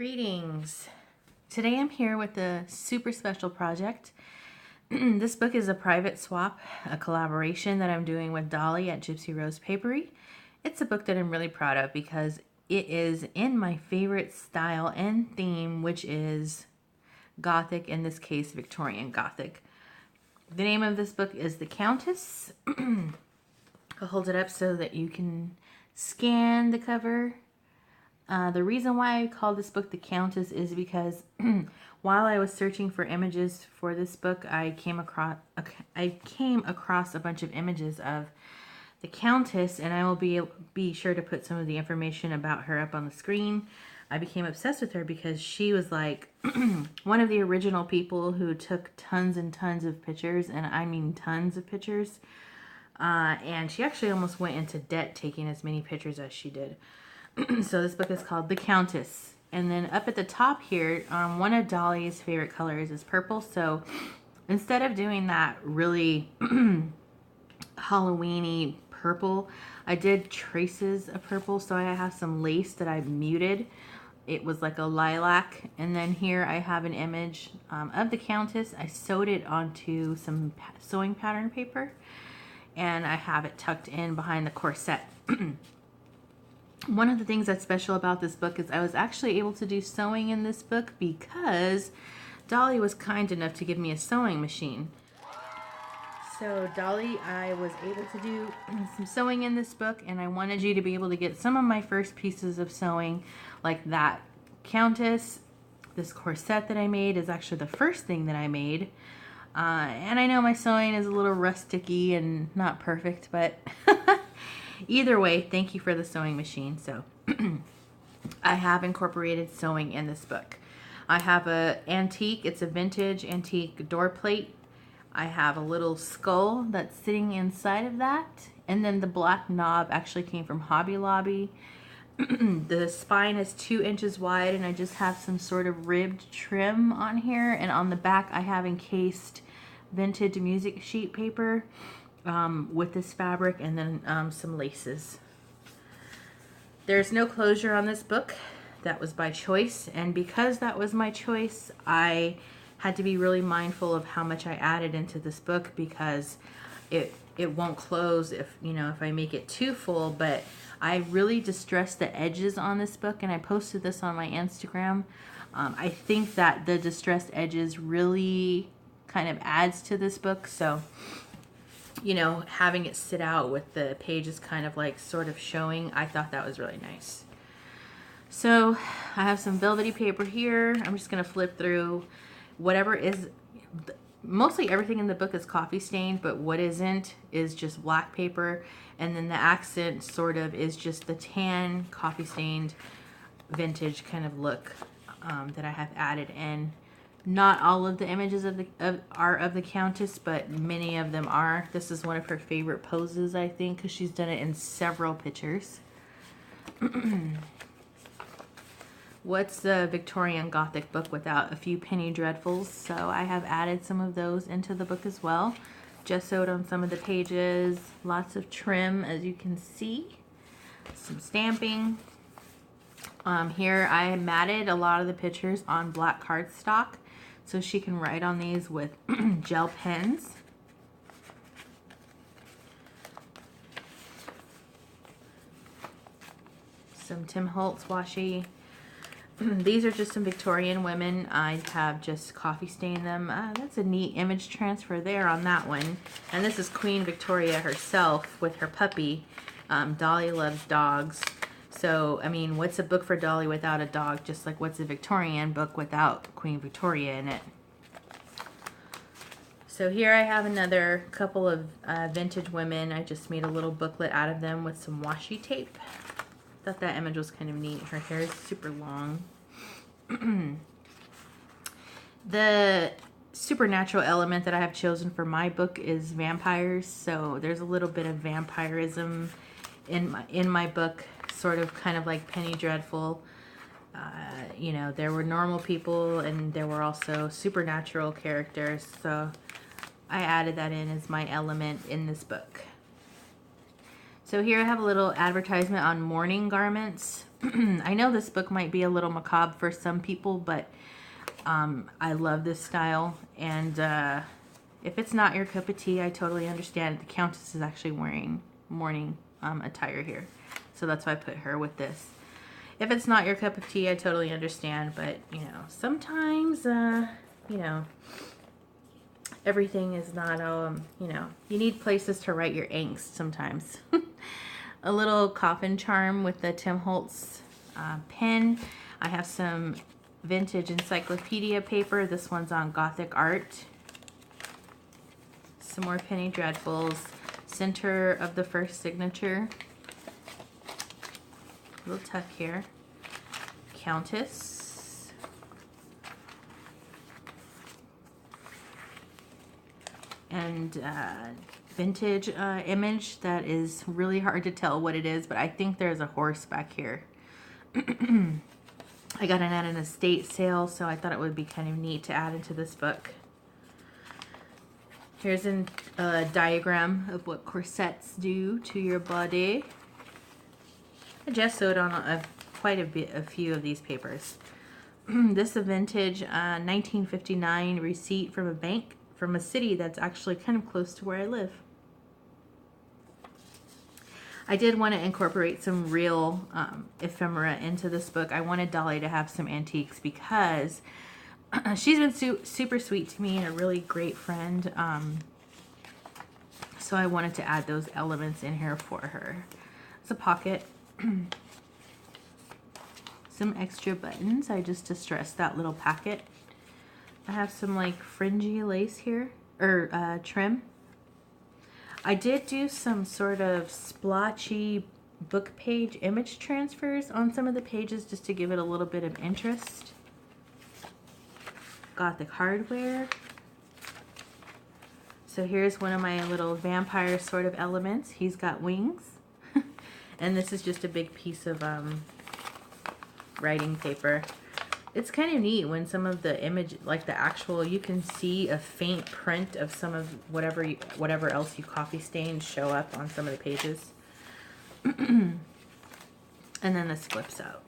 Greetings. Today I'm here with a super special project. This book is a private swap, a collaboration that I'm doing with Dolly at Gypsy Rose Papery. It's a book that I'm really proud of because it is in my favorite style and theme, which is Gothic, in this case Victorian Gothic. The name of this book is The Countess. I'll hold it up so that you can scan the cover. The reason why I called this book The Countess is because while I was searching for images for this book, I came across a bunch of images of the Countess, and I will be sure to put some of the information about her up on the screen. I became obsessed with her because she was like one of the original people who took tons and tons of pictures, and I mean tons of pictures. And she actually almost went into debt taking as many pictures as she did. So this book is called The Countess. And then up at the top here, one of Dolly's favorite colors is purple. So instead of doing that really Halloween-y purple, I did traces of purple. So I have some lace that I muted. It was like a lilac. And then here I have an image of the Countess. I sewed it onto some sewing pattern paper. And I have it tucked in behind the corset. One of the things that's special about this book is I was actually able to do sewing in this book because Dolly was kind enough to give me a sewing machine. So Dolly, I was able to do some sewing in this book, and I wanted you to be able to get some of my first pieces of sewing, like that Countess. This corset that I made is actually the first thing that I made. And I know my sewing is a little rusticy and not perfect, but either way, thank you for the sewing machine. So I have incorporated sewing in this book. I have a antique, it's a vintage antique door plate. I have a little skull that's sitting inside of that. And then the black knob actually came from Hobby Lobby. The spine is 2 inches wide, and I just have some sort of ribbed trim on here. And on the back, I have encased vintage music sheet paper with this fabric, and then some laces. There's no closure on this book. That was by choice, and because that was my choice, I had to be really mindful of how much I added into this book, because it won't close if I make it too full. But I really distressed the edges on this book, and I posted this on my Instagram. I think that the distressed edges really kind of adds to this book. So having it sit out with the pages kind of like sort of showing, I thought that was really nice. So I have some velvety paper here. I'm just going to flip through whatever is, mostly everything in the book is coffee stained, but what isn't is just black paper. And then the accent sort of is just the tan coffee stained vintage kind of look that I have added in. Not all of the images are of the Countess, but many of them are. This is one of her favorite poses, I think, because she's done it in several pictures. What's the Victorian Gothic book without a few penny dreadfuls? So I have added some of those into the book as well. Just sewed on some of the pages. Lots of trim, as you can see. Some stamping. Here I matted a lot of the pictures on black cardstock, so she can write on these with gel pens. Some Tim Holtz washi. These are just some Victorian women. I have just coffee stained them. That's a neat image transfer there on that one. And this is Queen Victoria herself with her puppy. Dolly loves dogs. So, I mean, what's a book for Dolly without a dog? Just like what's a Victorian book without Queen Victoria in it? So here I have another couple of vintage women. I just made a little booklet out of them with some washi tape. Thought that image was kind of neat. Her hair is super long. The supernatural element that I have chosen for my book is vampires. So there's a little bit of vampirism in my book. Sort of kind of like Penny Dreadful. There were normal people and there were also supernatural characters. So I added that in as my element in this book. So here I have a little advertisement on mourning garments. I know this book might be a little macabre for some people, but I love this style. And if it's not your cup of tea, I totally understand. The Countess is actually wearing morning attire here. So that's why I put her with this. If it's not your cup of tea, I totally understand. But, you know, sometimes, you know, everything is not, you know, you need places to write your angst sometimes. A little coffin charm with the Tim Holtz pen. I have some vintage encyclopedia paper. This one's on Gothic art. Some more Penny Dreadfuls. Center of the first signature. Little tuck here. Countess. And vintage image that is really hard to tell what it is, but I think there's a horse back here. I got it at an estate sale, so I thought it would be kind of neat to add into this book. Here's a diagram of what corsets do to your body. I just sewed on quite a few of these papers. This is a vintage 1959 receipt from a bank from a city that's actually kind of close to where I live. I did want to incorporate some real ephemera into this book. I wanted Dolly to have some antiques because she's been super sweet to me and a really great friend. So I wanted to add those elements in here for her. It's a pocket. Some extra buttons. I just distressed that little packet. I have some like fringy lace here, or trim. I did do some sort of splotchy book page image transfers on some of the pages just to give it a little bit of interest. Gothic hardware. So here's one of my little vampire sort of elements. He's got wings. And this is just a big piece of writing paper. It's kind of neat when some of the image, like the actual, you can see a faint print of some of whatever else you coffee stained show up on some of the pages. And then this flips out.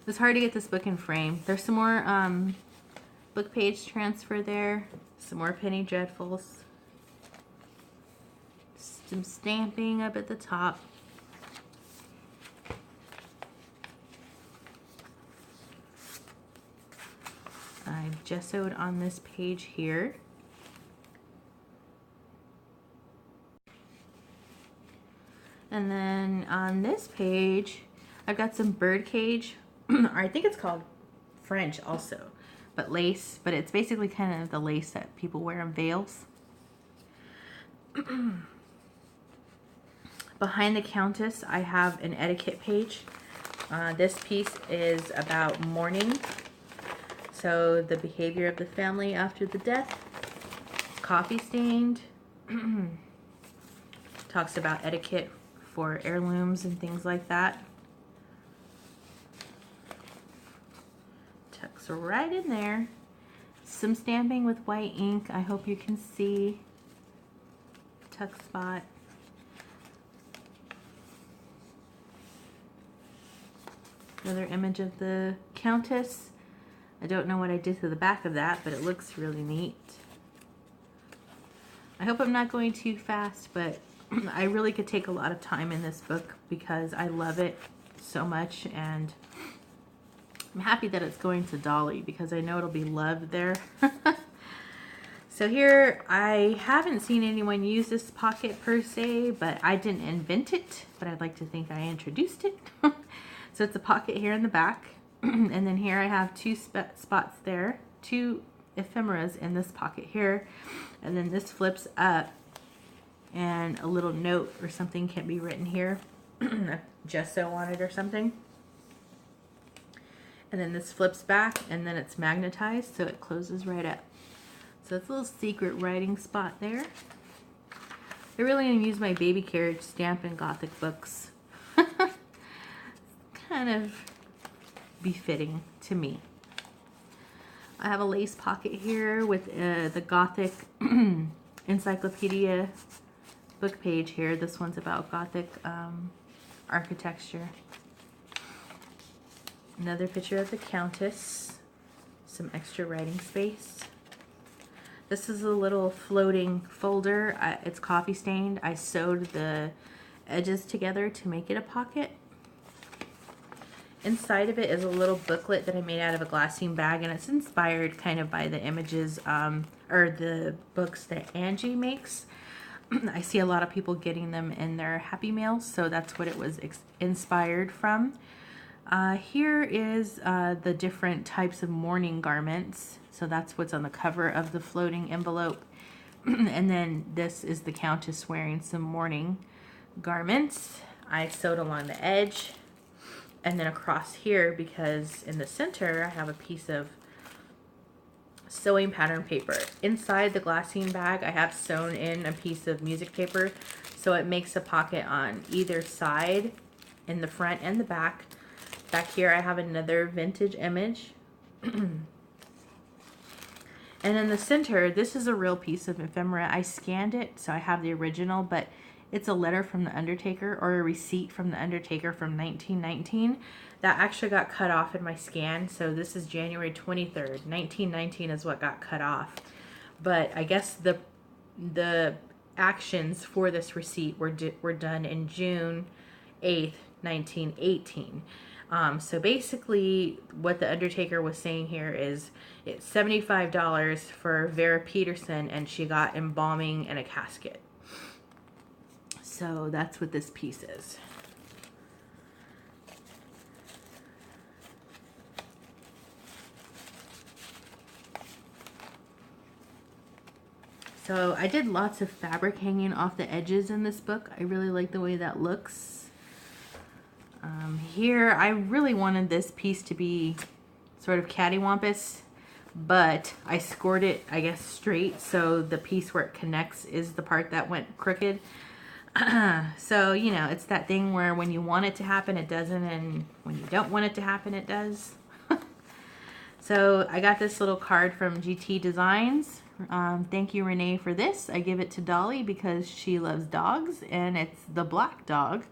It's hard to get this book in frame. There's some more book page transfer there. Some more Penny Dreadfuls. Some stamping up at the top. I've gessoed on this page here. And then on this page, I've got some birdcage, or I think it's called French also, but lace, but it's basically kind of the lace that people wear in veils. Behind the Countess, I have an etiquette page. This piece is about mourning. So the behavior of the family after the death. Coffee stained. Talks about etiquette for heirlooms and things like that. Tucks right in there. Some stamping with white ink. I hope you can see. Tuck spot. Another image of the Countess. I don't know what I did to the back of that, but it looks really neat. I hope I'm not going too fast, but I really could take a lot of time in this book because I love it so much, and I'm happy that it's going to Dolly because I know it'll be loved there. So here, I haven't seen anyone use this pocket per se, but I didn't invent it, but I'd like to think I introduced it. So it's a pocket here in the back. And then here I have two spots there, two ephemeras in this pocket here. And then this flips up and a little note or something can be written here. Gesso on it or something. And then this flips back and then it's magnetized so it closes right up. So it's a little secret writing spot there. I really want to use my baby carriage stamp in Gothic books. Kind of befitting to me. I have a lace pocket here with the Gothic encyclopedia book page here. This one's about Gothic architecture. Another picture of the Countess. Some extra writing space. This is a little floating folder. It's coffee stained. I sewed the edges together to make it a pocket. Inside of it is a little booklet that I made out of a glassine bag, and it's inspired kind of by the images or the books that Angie makes. I see a lot of people getting them in their Happy Mails, so that's what it was inspired from. Here is the different types of mourning garments. So that's what's on the cover of the floating envelope. And then this is the Countess wearing some mourning garments. I sewed along the edge and then across here, because in the center I have a piece of sewing pattern paper. Inside the glassine bag I have sewn in a piece of music paper, so it makes a pocket on either side, in the front and the back. Back here I have another vintage image. And in the center, this is a real piece of ephemera. I scanned it, so I have the original, but it's a letter from the Undertaker, or a receipt from the Undertaker from 1919. That actually got cut off in my scan, so this is January 23rd. 1919 is what got cut off. But I guess the actions for this receipt were done in June 8th, 1918. So basically what the Undertaker was saying here is it's $75 for Vera Peterson, and she got embalming and a casket. So that's what this piece is. So I did lots of fabric hanging off the edges in this book. I really like the way that looks. Here, I really wanted this piece to be sort of cattywampus, but I scored it, I guess, straight, so the piece where it connects is the part that went crooked. So, you know, it's that thing where when you want it to happen, it doesn't, and when you don't want it to happen, it does. So I got this little card from GT Designs. Thank you, Renee, for this. I give it to Dolly because she loves dogs, and it's the black dog.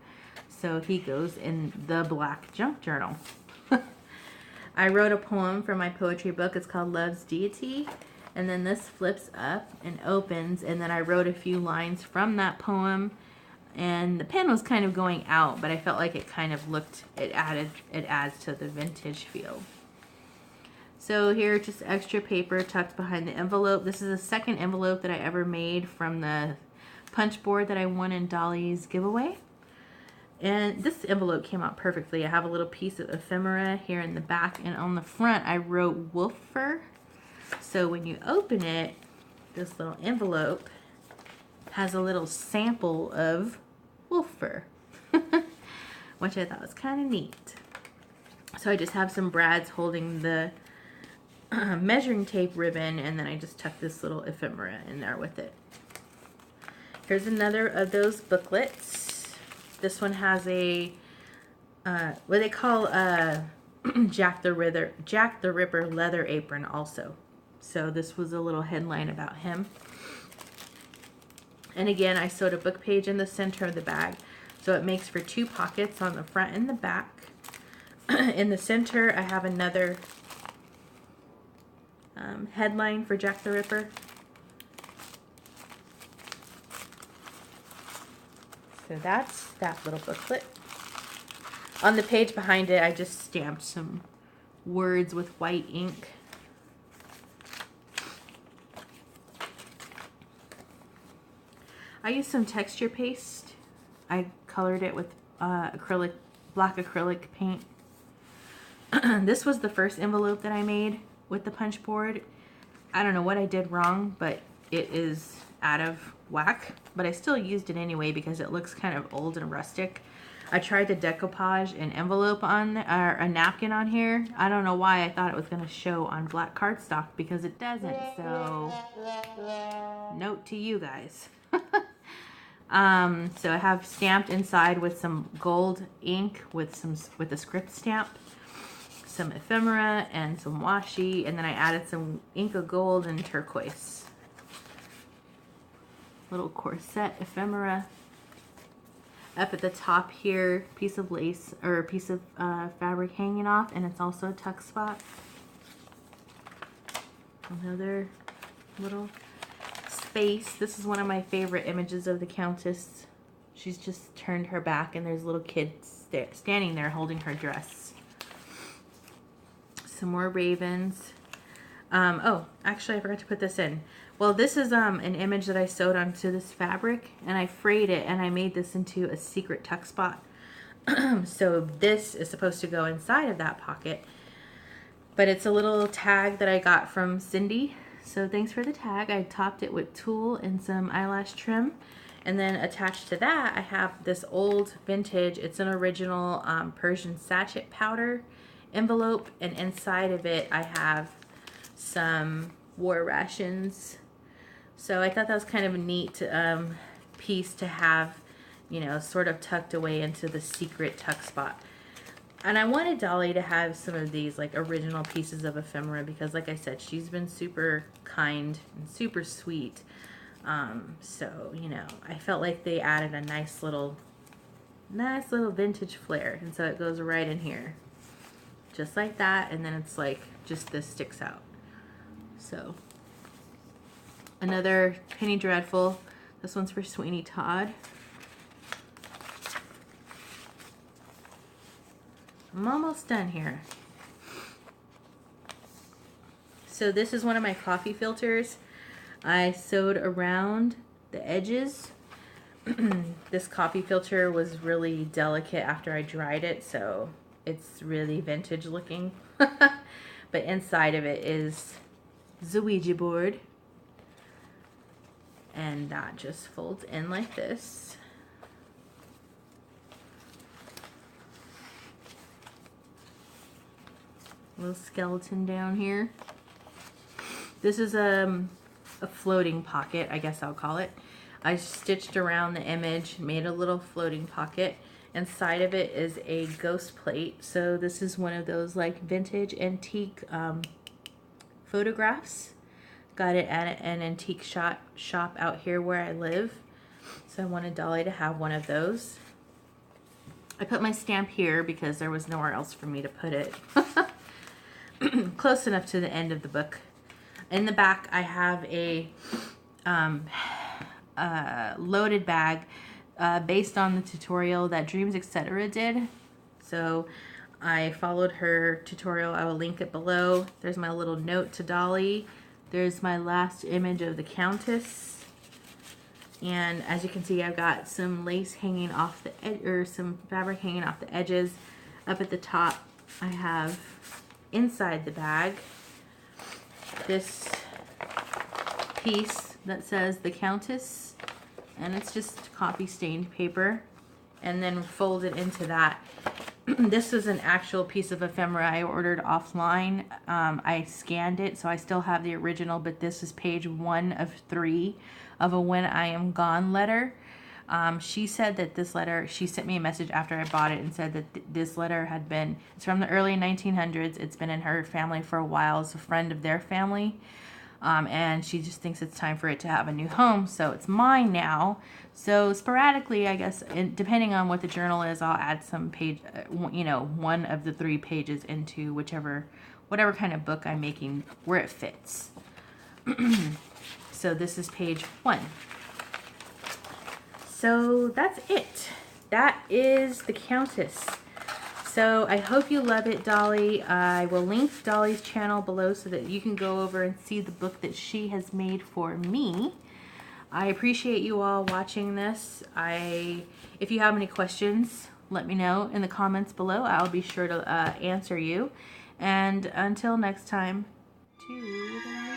So he goes in the black junk journal. I wrote a poem for my poetry book. It's called Love's Deity. And then this flips up and opens. And then I wrote a few lines from that poem. And the pen was kind of going out, but I felt like it kind of looked, it adds to the vintage feel. So here, just extra paper tucked behind the envelope. This is the second envelope that I ever made from the punch board that I won in Dolly's giveaway. And this envelope came out perfectly. I have a little piece of ephemera here in the back, and on the front I wrote wolf fur. So when you open it, this little envelope has a little sample of wolf fur, which I thought was kind of neat. So I just have some brads holding the measuring tape ribbon, and then I just tuck this little ephemera in there with it. Here's another of those booklets. This one has a what they call a Jack the Ripper leather apron also. So this was a little headline about him. And again, I sewed a book page in the center of the bag, so it makes for two pockets on the front and the back. In the center, I have another headline for Jack the Ripper. So that's that little booklet. On the page behind it, I just stamped some words with white ink. I used some texture paste. I colored it with black acrylic paint. This was the first envelope that I made with the punch board. I don't know what I did wrong, but it is out of whack, but I still used it anyway because it looks kind of old and rustic. I tried to decoupage an envelope on, or a napkin on here. I don't know why I thought it was going to show on black cardstock, because it doesn't. So note to you guys. So I have stamped inside with some gold ink with a script stamp, some ephemera and some washi, and then I added some ink of gold and turquoise. Little corset ephemera. Up at the top here, piece of lace or a piece of fabric hanging off, and it's also a tuck spot. Another little space. This is one of my favorite images of the Countess. She's just turned her back and there's a little kid standing there holding her dress. Some more ravens. Oh, actually I forgot to put this in. Well, this is an image that I sewed onto this fabric, and I frayed it and I made this into a secret tuck spot. So this is supposed to go inside of that pocket, but it's a little tag that I got from Cindy. So thanks for the tag. I topped it with tulle and some eyelash trim, and then attached to that I have this old vintage, it's an original Persian sachet powder envelope, and inside of it I have some war rations. So I thought that was kind of a neat piece to have, you know, sort of tucked away into the secret tuck spot. And I wanted Dolly to have some of these like original pieces of ephemera because, like I said, she's been super kind and super sweet. So, you know, I felt like they added a nice little vintage flair. And so it goes right in here. Just like that. And then it's like, just this sticks out. So, another Penny Dreadful. This one's for Sweeney Todd. I'm almost done here. So this is one of my coffee filters. I sewed around the edges. This coffee filter was really delicate after I dried it, so it's really vintage looking. But inside of it is the Ouija board. And that just folds in like this. Little skeleton down here. This is a floating pocket, I guess I'll call it. I stitched around the image, made a little floating pocket. Inside of it is a ghost plate. So this is one of those like vintage antique photographs. Got it at an antique shop out here where I live. So I wanted Dolly to have one of those. I put my stamp here because there was nowhere else for me to put it. Close enough to the end of the book. In the back I have a loaded bag based on the tutorial that DreamzEtc did. So I followed her tutorial. I will link it below. There's my little note to Dolly. There's my last image of the Countess. And as you can see, I've got some lace hanging off the edge, or some fabric hanging off the edges. Up at the top, I have inside the bag this piece that says the Countess, and it's just copy stained paper, and then folded into that. This is an actual piece of ephemera I ordered offline. I scanned it, so I still have the original, but this is page 1 of 3 of a When I Am Gone letter. She said that this letter, she sent me a message after I bought it and said that this letter had been, it's from the early 1900s. It's been in her family for a while. It's a friend of their family. And she just thinks it's time for it to have a new home. So it's mine now. So sporadically, I guess, depending on what the journal is, I'll add some page, you know, 1 of the 3 pages into whatever kind of book I'm making where it fits. So this is page 1. So that's it. That is the Countess. So I hope you love it, Dolly. I will link Dolly's channel below so that you can go over and see the book that she has made for me. I appreciate you all watching this. If you have any questions, let me know in the comments below. I'll be sure to answer you. And until next time, to the